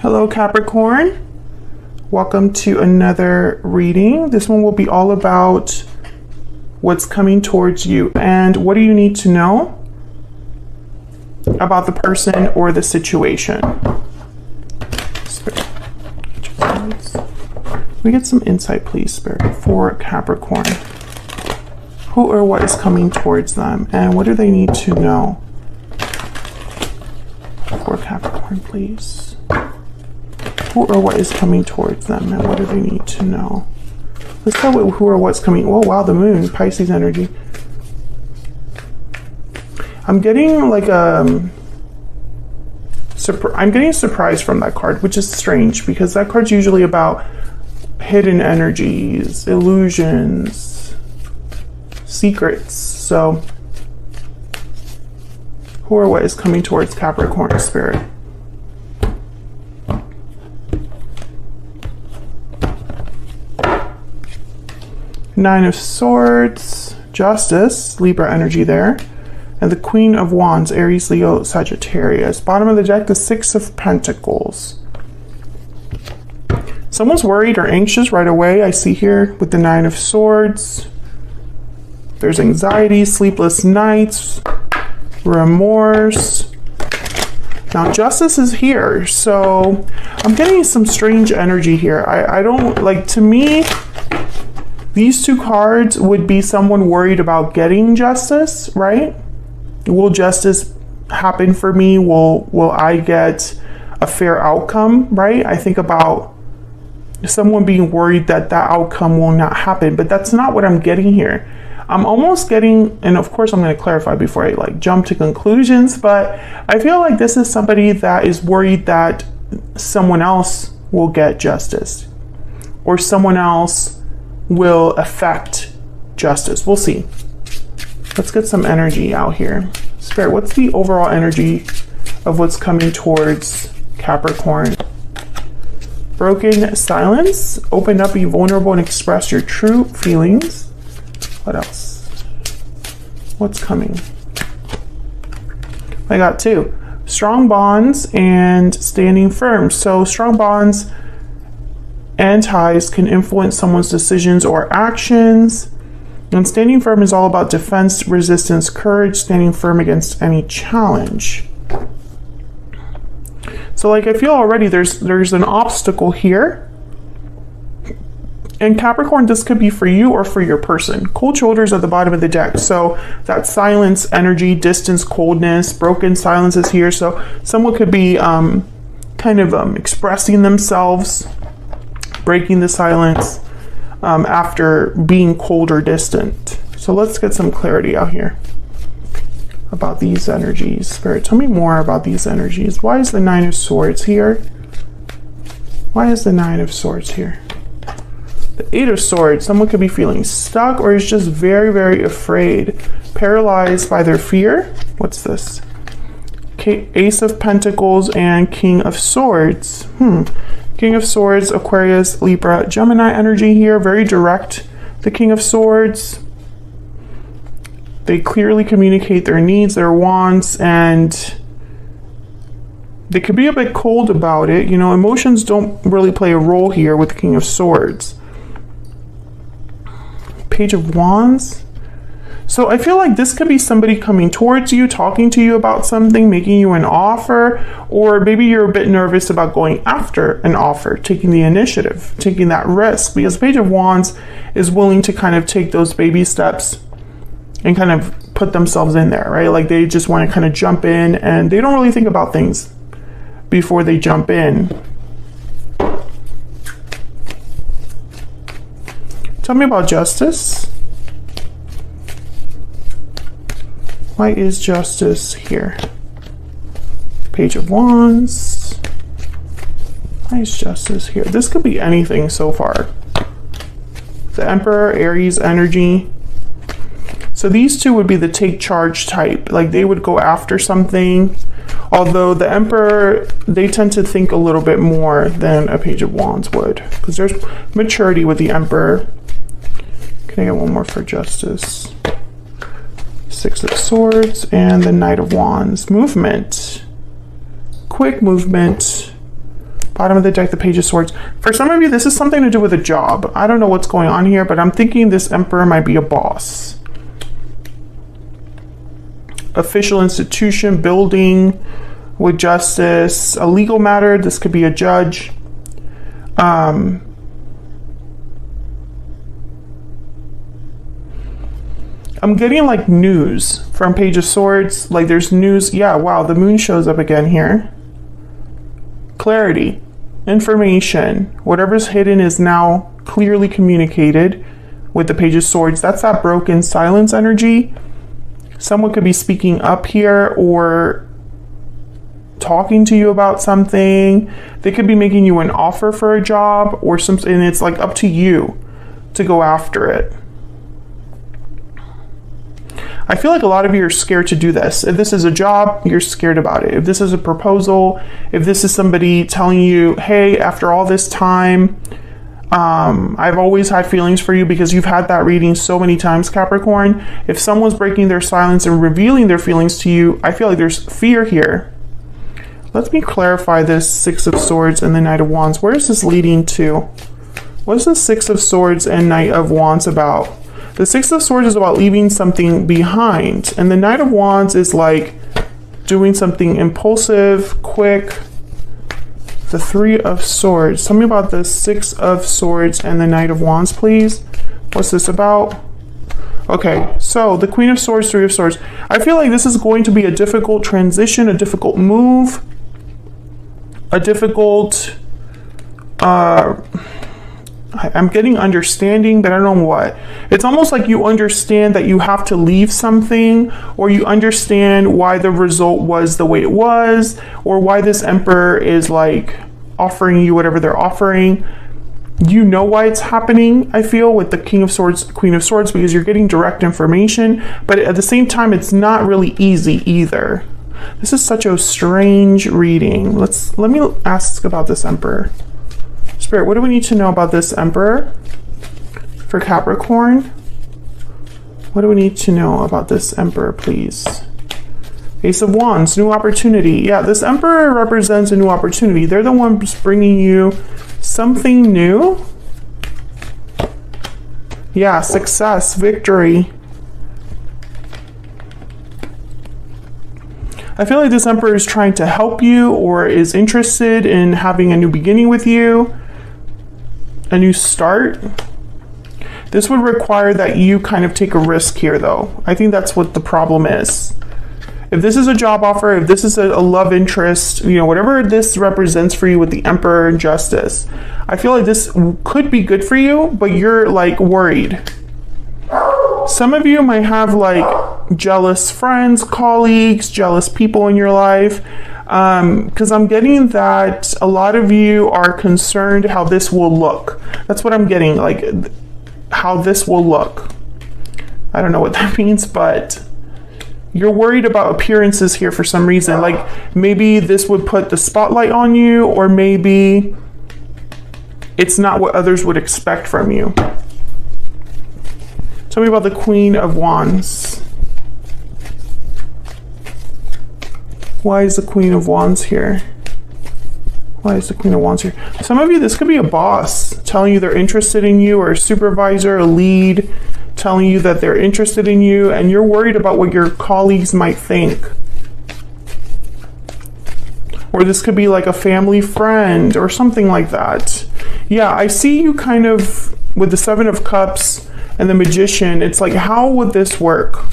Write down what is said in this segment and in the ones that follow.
Hello Capricorn, welcome to another reading. This one will be all about what's coming towards you and what do you need to know about the person or the situation. Spirit, we get some insight please, Spirit, for Capricorn. Who or what is coming towards them and what do they need to know for Capricorn, please? Who or what is coming towards them and what do they need to know? Let's start with who or what's coming. Oh wow, the moon, Pisces energy. I'm getting like I'm getting surprised from that card, which is strange because that card's usually about hidden energies, illusions, secrets. So who or what is coming towards Capricorn, Spirit? Nine of Swords, Justice, Libra energy there. And the Queen of Wands, Aries, Leo, Sagittarius. Bottom of the deck, the Six of Pentacles. Someone's worried or anxious right away, I see here with the Nine of Swords. There's anxiety, sleepless nights, remorse. Now Justice is here, so I'm getting some strange energy here. I don't, like, to me, these two cards would be someone worried about getting justice, right? Will justice happen for me? Will I get a fair outcome, right? I think about someone being worried that that outcome will not happen, but that's not what I'm getting here. I'm almost getting, and of course I'm going to clarify before I like jump to conclusions, but I feel like this is somebody that is worried that someone else will get justice or someone else will affect justice. We'll see. Let's get some energy out here. Spirit, what's the overall energy of what's coming towards Capricorn? Broken silence. Open up, be vulnerable, and express your true feelings. What else? What's coming? I got two. Strong bonds and standing firm. So strong bonds and ties can influence someone's decisions or actions. And standing firm is all about defense, resistance, courage, standing firm against any challenge. So like I feel already there's an obstacle here. And Capricorn, this could be for you or for your person. Cold shoulders at the bottom of the deck. So that silence, energy, distance, coldness, broken silence is here. So someone could be expressing themselves, breaking the silence after being cold or distant. So let's get some clarity out here about these energies. Spirit, tell me more about these energies. Why is the Nine of Swords here? Why is the Nine of Swords here? The Eight of Swords, someone could be feeling stuck or is just very, very afraid, paralyzed by their fear. What's this? Ace of Pentacles and King of Swords. King of Swords, Aquarius, Libra, Gemini energy here, very direct. The King of Swords, they clearly communicate their needs, their wants, and they could be a bit cold about it. You know, emotions don't really play a role here with the King of Swords. Page of Wands. So I feel like this could be somebody coming towards you, talking to you about something, making you an offer, or maybe you're a bit nervous about going after an offer, taking the initiative, taking that risk, because Page of Wands is willing to kind of take those baby steps and kind of put themselves in there, right? Like they just want to kind of jump in and they don't really think about things before they jump in. Tell me about justice. Why is justice here? Page of Wands. Why is justice here? This could be anything so far. The Emperor, Aries energy. So these two would be the take charge type. Like they would go after something. Although the Emperor, they tend to think a little bit more than a Page of Wands would. Because there's maturity with the Emperor. Can I get one more for justice? Six of Swords and the Knight of Wands. Movement. Quick movement. Bottom of the deck, the Page of Swords. For some of you, this is something to do with a job. I don't know what's going on here, but I'm thinking this Emperor might be a boss. Official institution, building with justice, a legal matter. This could be a judge. I'm getting like news from Page of Swords. Like there's news. Yeah, wow, the moon shows up again here. Clarity, information, whatever's hidden is now clearly communicated with the Page of Swords. That's that broken silence energy. Someone could be speaking up here or talking to you about something. They could be making you an offer for a job or something, and it's like up to you to go after it. I feel like a lot of you are scared to do this. If this is a job, you're scared about it. If this is a proposal, if this is somebody telling you, hey, after all this time, I've always had feelings for you, because you've had that reading so many times, Capricorn. If someone's breaking their silence and revealing their feelings to you, I feel like there's fear here. Let me clarify this Six of Swords and the Knight of Wands. Where is this leading to? What is the Six of Swords and Knight of Wands about? The Six of Swords is about leaving something behind, and the Knight of Wands is like doing something impulsive, quick. The Three of Swords. Tell me about the Six of Swords and the Knight of Wands, please. What's this about? Okay, so the Queen of Swords, Three of Swords. I feel like this is going to be a difficult transition, a difficult move, a difficult... I'm getting understanding, but I don't know what. It's almost like you understand that you have to leave something, or you understand why the result was the way it was, or why this Emperor is like offering you whatever they're offering. You know why it's happening, I feel, with the King of Swords, Queen of Swords, because you're getting direct information, but at the same time, it's not really easy either. This is such a strange reading. Let me ask about this Emperor. Spirit, what do we need to know about this Emperor for Capricorn? What do we need to know about this Emperor, please? Ace of Wands, new opportunity. Yeah, this Emperor represents a new opportunity. They're the ones bringing you something new. Yeah, success, victory. I feel like this Emperor is trying to help you, or is interested in having a new beginning with you. A new start. This would require that you kind of take a risk here, though. I think that's what the problem is. If this is a job offer, if this is a love interest, you know, whatever this represents for you with the Emperor and Justice, I feel like this could be good for you, but you're like worried. Some of you might have like jealous friends, colleagues, jealous people in your life. Because I'm getting that a lot of you are concerned how this will look. That's what I'm getting, like how this will look. I don't know what that means, but you're worried about appearances here for some reason. Like maybe this would put the spotlight on you, or maybe it's not what others would expect from you. Tell me about the Queen of Wands. Why is the Queen of Wands here? Why is the Queen of Wands here? Some of you, this could be a boss telling you they're interested in you, or a supervisor, a lead, telling you that they're interested in you, and you're worried about what your colleagues might think. Or this could be like a family friend or something like that. Yeah, I see you kind of with the Seven of Cups and the Magician. It's like, how would this work?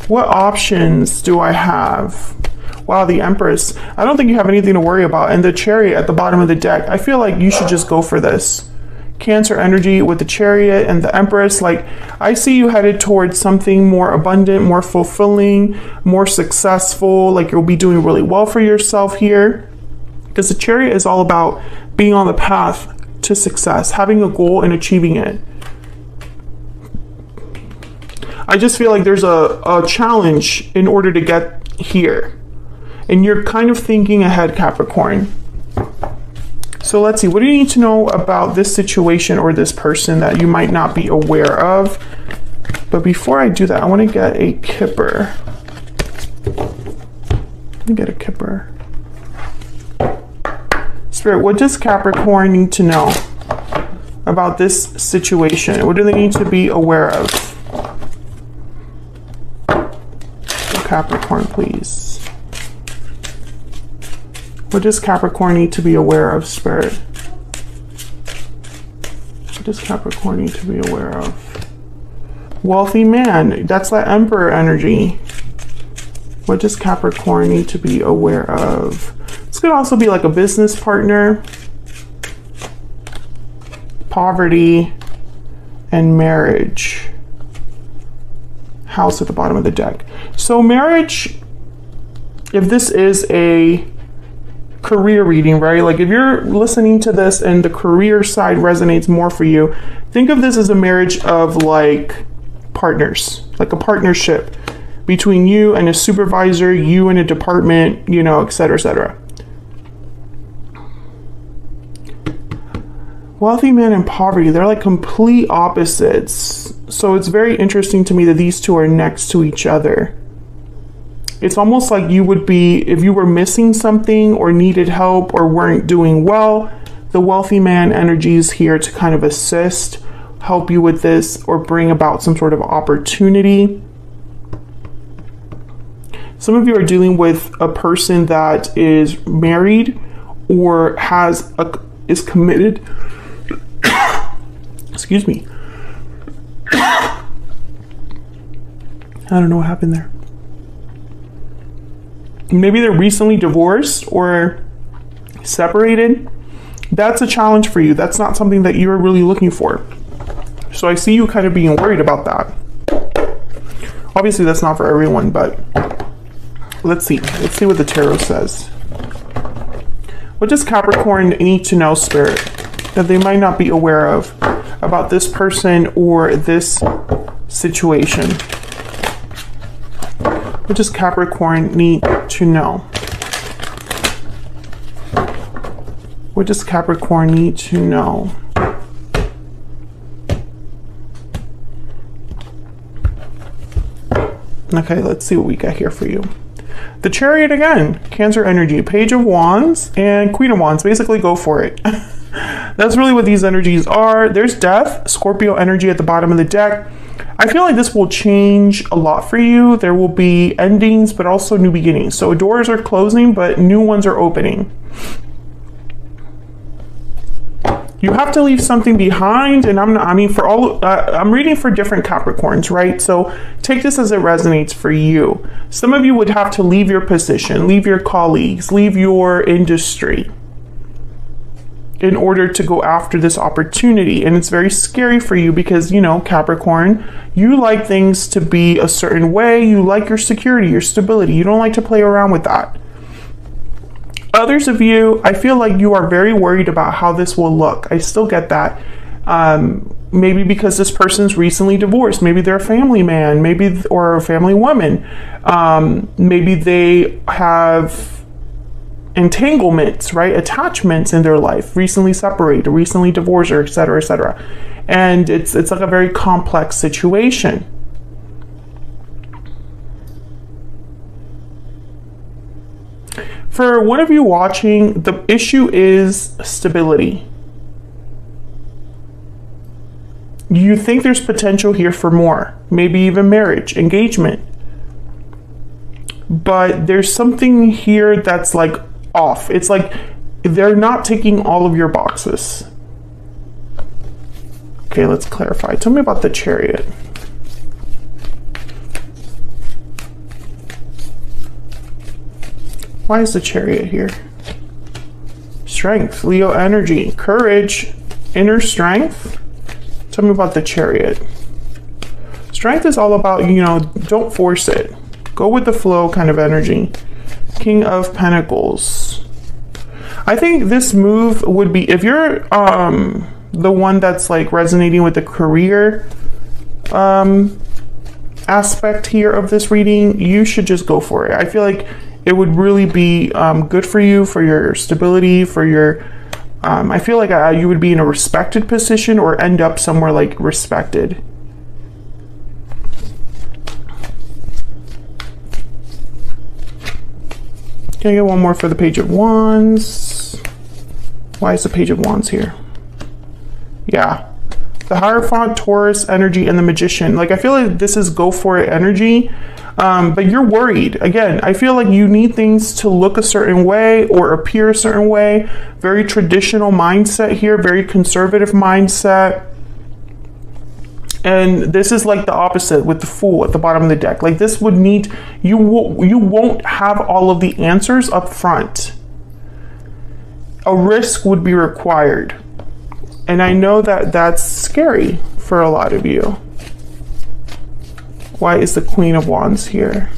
What options do I have? Wow, the Empress. I don't think you have anything to worry about. And the Chariot at the bottom of the deck. I feel like you should just go for this. Cancer energy with the Chariot and the Empress. Like, I see you headed towards something more abundant, more fulfilling, more successful. Like, you'll be doing really well for yourself here. Because the Chariot is all about being on the path to success, having a goal and achieving it. I just feel like there's a challenge in order to get here. And you're kind of thinking ahead, Capricorn. So let's see, what do you need to know about this situation or this person that you might not be aware of? But before I do that, I want to get a Kipper. Let me get a Kipper. Spirit, what does Capricorn need to know about this situation? What do they need to be aware of? Capricorn, please. What does Capricorn need to be aware of, Spirit? What does Capricorn need to be aware of? Wealthy man. That's that Emperor energy. What does Capricorn need to be aware of? This could also be like a business partner, poverty, and marriage. House at the bottom of the deck. So marriage, if this is a career reading, right? Like if you're listening to this and the career side resonates more for you, think of this as a marriage of like partners, like a partnership between you and a supervisor, you and a department, you know, etc., etc. Wealthy man and poverty, they're like complete opposites. So it's very interesting to me that these two are next to each other. It's almost like you would be, if you were missing something or needed help or weren't doing well, the wealthy man energy is here to kind of assist, help you with this, or bring about some sort of opportunity. Some of you are dealing with a person that is married or is committed. Excuse me. I don't know what happened there. Maybe they're recently divorced or separated. That's a challenge for you. That's not something that you're really looking for. So I see you kind of being worried about that. Obviously, that's not for everyone, but let's see. Let's see what the tarot says. What does Capricorn need to know, Spirit, that they might not be aware of about this person or this situation? What does Capricorn need to know? What does Capricorn need to know? Okay, let's see what we got here for you. The Chariot again, Cancer energy, Page of Wands and Queen of Wands. Basically, go for it. That's really what these energies are. There's Death, Scorpio energy at the bottom of the deck. I feel like this will change a lot for you. There will be endings, but also new beginnings. So doors are closing, but new ones are opening. You have to leave something behind, and I'm reading for different Capricorns, right? So take this as it resonates for you. Some of you would have to leave your position, leave your colleagues, leave your industry in order to go after this opportunity. And it's very scary for you because, you know, Capricorn, you like things to be a certain way. You like your security, your stability. You don't like to play around with that. Others of you, I feel like you are very worried about how this will look. I still get that. Maybe because this person's recently divorced. Maybe they're a family man, or a family woman. Maybe they have entanglements, right? Attachments in their life, recently separated, recently divorced, or et cetera, et cetera. And it's like a very complex situation. For one of you watching, the issue is stability. You think there's potential here for more, maybe even marriage, engagement. But there's something here that's like off. It's like they're not ticking all of your boxes. Okay, let's clarify. Tell me about the Chariot. Why is the Chariot here? Strength, Leo energy, courage, inner strength. Tell me about the Chariot. Strength is all about, you know, don't force it. Go with the flow kind of energy. King of Pentacles. I think this move would be, if you're the one that's like resonating with the career aspect here of this reading, you should just go for it. I feel like it would really be good for you, for your stability, for your, I feel like you would be in a respected position or end up somewhere like respected. Can I get one more for the Page of Wands? Why is the Page of Wands here? Yeah. The Hierophant, Taurus energy, and the Magician. Like, I feel like this is go for it energy, but you're worried. Again, I feel like you need things to look a certain way or appear a certain way. Very traditional mindset here, very conservative mindset. And this is like the opposite with the Fool at the bottom of the deck. Like, this would need, you won't have all of the answers up front. A risk would be required. And I know that that's scary for a lot of you. Why is the Queen of Wands here?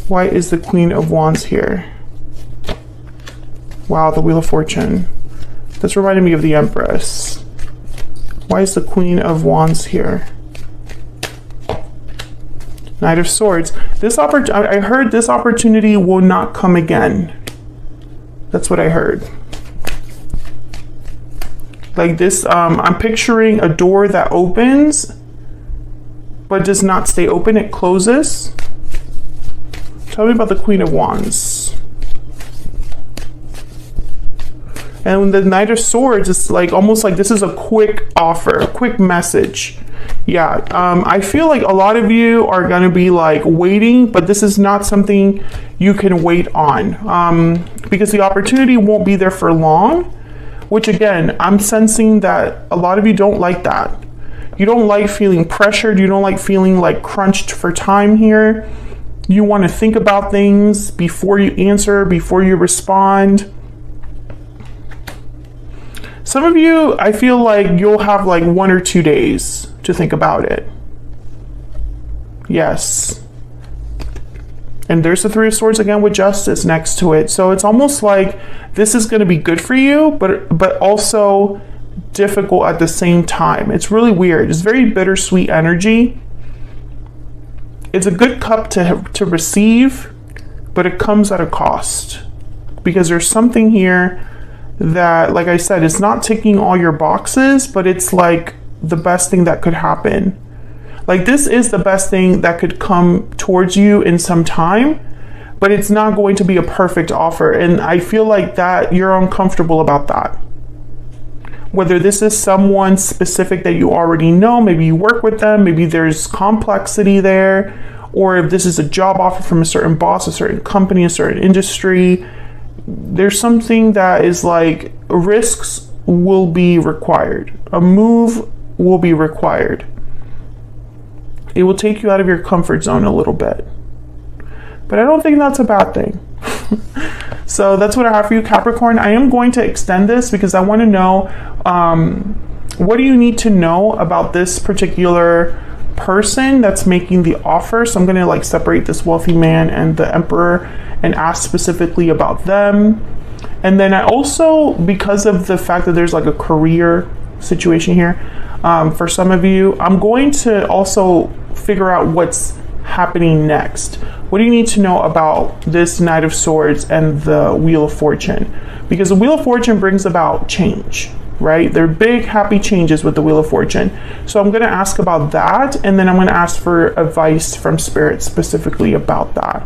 Why is the Queen of Wands here? Wow, the Wheel of Fortune. This reminded me of the Empress. Why is the Queen of Wands here? Knight of Swords. I heard this opportunity will not come again. That's what I heard. Like this, I'm picturing a door that opens, but does not stay open, it closes. Tell me about the Queen of Wands. And the Knight of Swords is like, almost like this is a quick offer, a quick message. Yeah, I feel like a lot of you are gonna be like waiting, but this is not something you can wait on, because the opportunity won't be there for long, which again, I'm sensing that a lot of you don't like that. You don't like feeling pressured. You don't like feeling like crunched for time here. You want to think about things before you answer, before you respond. Some of you, I feel like you'll have like 1 or 2 days to think about it. Yes. And there's the Three of Swords again with Justice next to it. So it's almost like this is going to be good for you, but also difficult at the same time. It's really weird. It's very bittersweet energy. It's a good cup to receive, but it comes at a cost. Because there's something here that, like I said, it's not ticking all your boxes, but it's like the best thing that could happen. Like, this is the best thing that could come towards you in some time, but it's not going to be a perfect offer. And I feel like that you're uncomfortable about that. Whether this is someone specific that you already know, maybe you work with them, maybe there's complexity there, or if this is a job offer from a certain boss, a certain company, a certain industry, there's something that is like risks will be required. A move will be required. It will take you out of your comfort zone a little bit. But I don't think that's a bad thing. So that's what I have for you, Capricorn. I am going to extend this because I want to know, what do you need to know about this particular person that's making the offer? So I'm going to like separate this wealthy man and the Emperor and ask specifically about them. And then I also, because of the fact that there's like a career situation here, for some of you, I'm going to also figure out what's happening next. What do you need to know about this Knight of Swords and the Wheel of Fortune? Because the Wheel of Fortune brings about change, right? They're big, happy changes with the Wheel of Fortune. So I'm going to ask about that, and then I'm going to ask for advice from Spirit specifically about that.